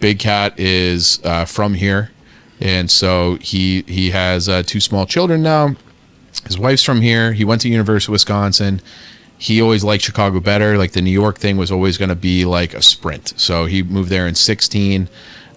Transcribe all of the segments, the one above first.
Big Cat is from here, and so he has 2 small children now. His wife's from here. He went to University of Wisconsin. He always liked Chicago better. Like the New York thing was always going to be like a sprint. So he moved there in 16.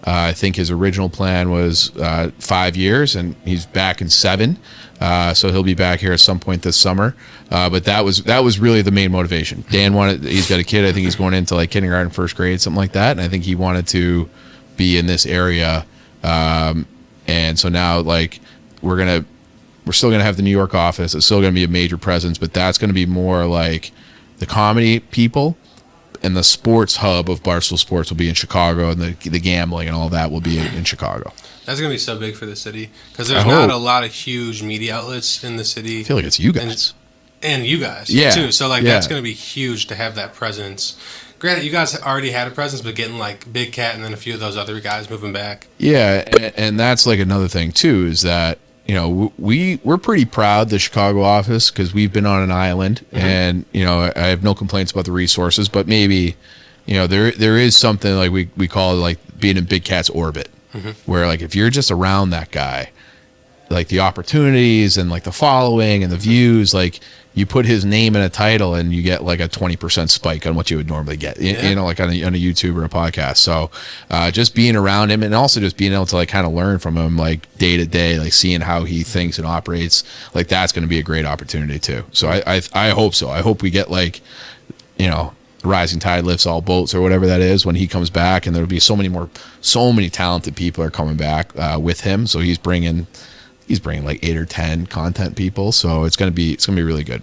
I think his original plan was 5 years, and he's back in 7. So he'll be back here at some point this summer. But that was really the main motivation. Dan he's got a kid. I think he's going into like kindergarten, first grade, something like that. And I think he wanted to be in this area. And so now like we're still going to have the New York office. It's still going to be a major presence, but that's going to be more like the comedy people, and the sports hub of Barstool Sports will be in Chicago, and the gambling and all that will be in Chicago. That's going to be so big for the city because there's not a lot of huge media outlets in the city. I feel like it's you guys. And you guys, too. So, that's going to be huge to have that presence. Granted, you guys already had a presence, but getting, like, Big Cat and then a few of those other guys moving back. Yeah, and that's, like, another thing, too, is that, you know, we're pretty proud, the Chicago office, because we've been on an island, and, you know, I have no complaints about the resources, but maybe, you know, there is something, like, we call it, like, being in Big Cat's orbit, where, like, if you're just around that guy, like, the opportunities and, like, the following and the views, like, you put his name in a title and you get like a 20% spike on what you would normally get, you know, like on a YouTube or a podcast. So just being around him, and also just being able to like kind of learn from him like day to day, like seeing how he thinks and operates, like that's going to be a great opportunity too. So I hope so. I hope we get like, you know, rising tide lifts all boats or whatever that is when he comes back, and there'll be so many talented people are coming back with him. So he's bringing like 8 or 10 content people. So it's going to be really good.